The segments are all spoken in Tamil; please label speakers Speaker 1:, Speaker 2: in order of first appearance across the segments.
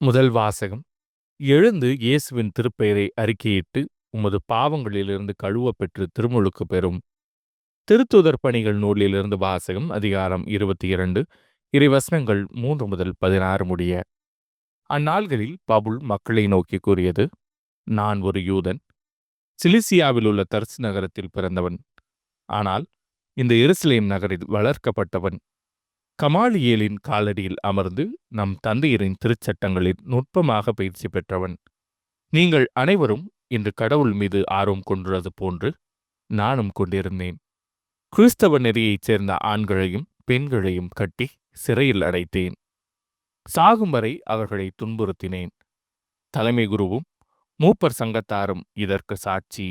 Speaker 1: முதல் வாசகம். எழுந்து இயேசுவின் திருப்பெயரை அறிக்கையிட்டு உமது பாவங்களிலிருந்து கழுவப் பெற்று திருமுழுக்கு பெறும். திருத்தூதர் பணிகள் நூலிலிருந்து வாசகம். அதிகாரம் 22, இறைவசனங்கள் 3 முதல் 16 முடிய. அந்நாள்களில் பவுல் மக்களை நோக்கி கூறியது: நான் ஒரு யூதன், சிலிசியாவில் உள்ள தர்சு நகரத்தில் பிறந்தவன். ஆனால் இந்த எருசலேம் நகரில் வளர்க்கப்பட்டவன். கமாலியேலின் காலடியில் அமர்ந்து நம் தந்தையரின் திருச்சட்டங்களில் நுட்பமாக பயிற்சி பெற்றவன். நீங்கள் அனைவரும் இன்று கடவுள் மீது ஆர்வம் கொண்டுள்ளது போன்று நானும் கொண்டிருந்தேன். கிறிஸ்தவ நெறியைச் சேர்ந்த ஆண்களையும் பெண்களையும் கட்டி சிறையில் அடைத்தேன். சாகும் வரை அவர்களை துன்புறுத்தினேன். தலைமை குருவும் மூப்பர் சங்கத்தாரும் இதற்கு சாட்சி.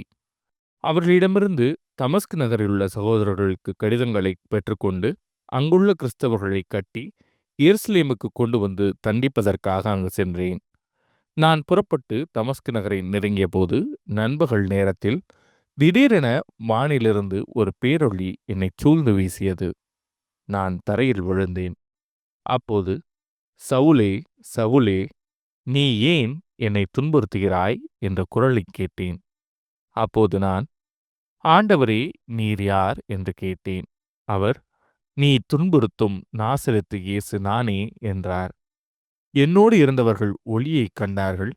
Speaker 1: அவர்களிடமிருந்து தமஸ்கு நகரிலுள்ள சகோதரர்களுக்கு கடிதங்களை பெற்றுக்கொண்டு அங்குள்ள கிறிஸ்தவர்களை கட்டி எருசலேமுக்கு கொண்டு வந்து தண்டிப்பதற்காக அங்கு சென்றேன். நான் புறப்பட்டு தமஸ்கு நகரை நெருங்கிய போது நண்பகல் நேரத்தில் திடீரென வானிலிருந்து ஒரு பேரொளி என்னை சூழ்ந்து வீசியது. நான் தரையில் விழுந்தேன். அப்போது, சவுலே, சவுலே, நீ ஏன் என்னை துன்புறுத்துகிறாய் என்ற குரலை கேட்டேன். அப்போது நான், ஆண்டவரே, நீர் யார் என்று கேட்டேன். அவர், நீ துன்புறுத்தும் நாசரேத்து இயேசு நானே என்றார். என்னோடு இருந்தவர்கள் ஒளியைக் கண்டார்கள்.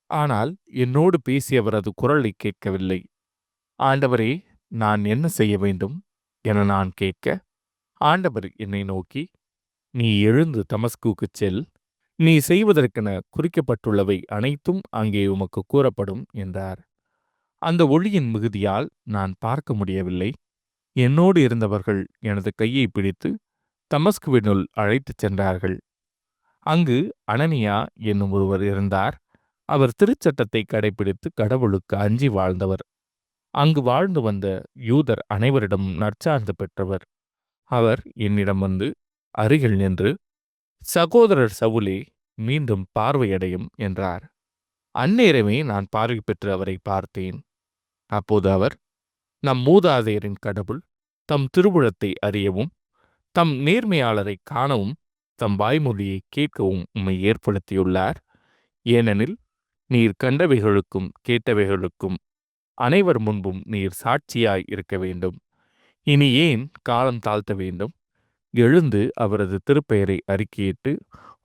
Speaker 1: ஆனால் என்னோடு பேசியவரது குரலை கேட்கவில்லை. ஆண்டவரே, நான் என்ன செய்ய வேண்டும் என நான் கேட்க, ஆண்டவர் என்னை நோக்கி, நீ எழுந்து தமஸ்குக்குச் செல். நீ செய்வதற்கென குறிக்கப்பட்டுள்ளவை அனைத்தும் அங்கே உமக்கு கூறப்படும் என்றார். அந்த ஒளியின் மிகுதியால் நான் பார்க்க முடியவில்லை. என்னோடு இருந்தவர்கள் எனது கையை பிடித்து தமஸ்குவினுள் அழைத்துச் சென்றார்கள். அங்கு அனனியா என்னும் ஒருவர் இருந்தார். அவர் திருச்சட்டத்தை கடைபிடித்து கடவுளுக்கு அஞ்சி வாழ்ந்தவர். அங்கு வாழ்ந்து வந்த யூதர் அனைவரிடம் நற்சார்ந்து பெற்றவர். அவர் என்னிடம் வந்து அருகில் நின்று, சகோதரர் சவுலே, மீண்டும் பார்வையடையும் என்றார். அந்நேரமே நான் பார்வை பெற்று அவரை பார்த்தேன். அப்போது அவர், நம் மூதாதையரின் கடவுள் தம் திருவுளத்தை அறியவும் தம் நேர்மையாளரை காணவும் தம் வாய்மொழியை கேட்கவும் உம்மை ஏற்படுத்தியுள்ளார். ஏனெனில் நீர் கண்டவைகளுக்கும் கேட்டவைகளுக்கும் அனைவர் முன்பும் நீர் சாட்சியாய் இருக்க வேண்டும். இனி ஏன் காலம் தாழ்த்த வேண்டும்? எழுந்து அவரது திருப்பெயரை அறிக்கையிட்டு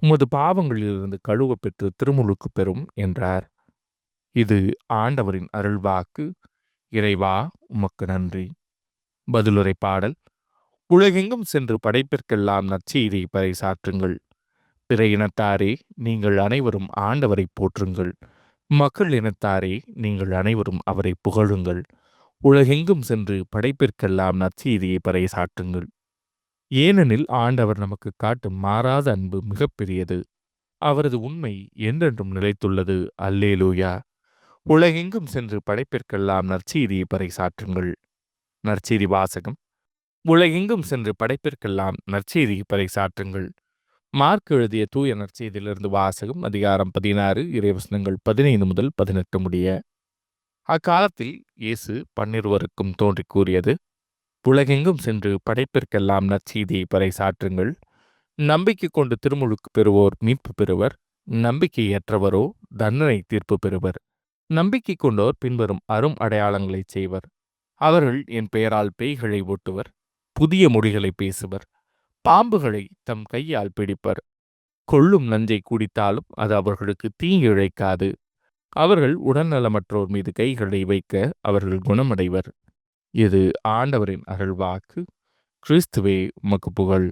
Speaker 1: உமது பாவங்களிலிருந்து கழுவ பெற்று திருமுழுக்கு பெறும் என்றார். இது ஆண்டவரின் அருள்வாக்கு. இறைவா, உமக்கு நன்றி. பதிலுரை பாடல். உலகெங்கும் சென்று படைப்பிற்கெல்லாம் நற்செய்தியை பறைசாற்றுங்கள். பிற இனத்தாரே, நீங்கள் அனைவரும் ஆண்டவரை போற்றுங்கள். மக்கள் இனத்தாரே, நீங்கள் அனைவரும் அவரை புகழுங்கள். உலகெங்கும் சென்று படைப்பிற்கெல்லாம் நற்செய்தியை பறைசாற்றுங்கள். ஏனெனில் ஆண்டவர் நமக்கு காட்டும் மாறாத அன்பு மிகப்பெரியது. அவரது உண்மை என்றென்றும் நிலைத்துள்ளது. அல்லேலூயா. உலகெங்கும் சென்று படைப்பிற்கெல்லாம் நற்செய்தியை பறைசாற்றுங்கள். நற்செய்தி வாசகம். உலகெங்கும் சென்று படைப்பிற்கெல்லாம் நற்செய்தியை பறைசாற்றுங்கள். மார்க் எழுதிய தூய நற்செய்தியிலிருந்து வாசகம். அதிகாரம் 16, இறைவசனங்கள் 15 முதல் 18 முடிய. அக்காலத்தில் இயேசு 12 தோன்றி கூறியது: உலகெங்கும் சென்று படைப்பிற்கெல்லாம் நற்செய்தியை பறைசாற்றுங்கள். நம்பிக்கை கொண்டு திருமுழுக்கு பெறுவோர் மீட்பு பெறுவர். நம்பிக்கையற்றவரோ தண்டனை தீர்ப்பு பெறுவர். நம்பிக்கை கொண்டோர் பின்வரும் அரும் அடையாளங்களை செய்வர். அவர்கள் என் பெயரால் பேய்களை ஓட்டுவர், புதிய மொழிகளை பேசுவர், பாம்புகளை தம் கையால் பிடிப்பர், கொள்ளும் நஞ்சை குடித்தாலும் அது அவர்களுக்கு தீங்கு இழைக்காது. அவர்கள் உடல்நலமற்றோர் மீது கைகளை வைக்க அவர்கள் குணமடைவர். இது ஆண்டவரின் அருள்வாக்கு. கிறிஸ்துவே, உமக்கு புகழ்.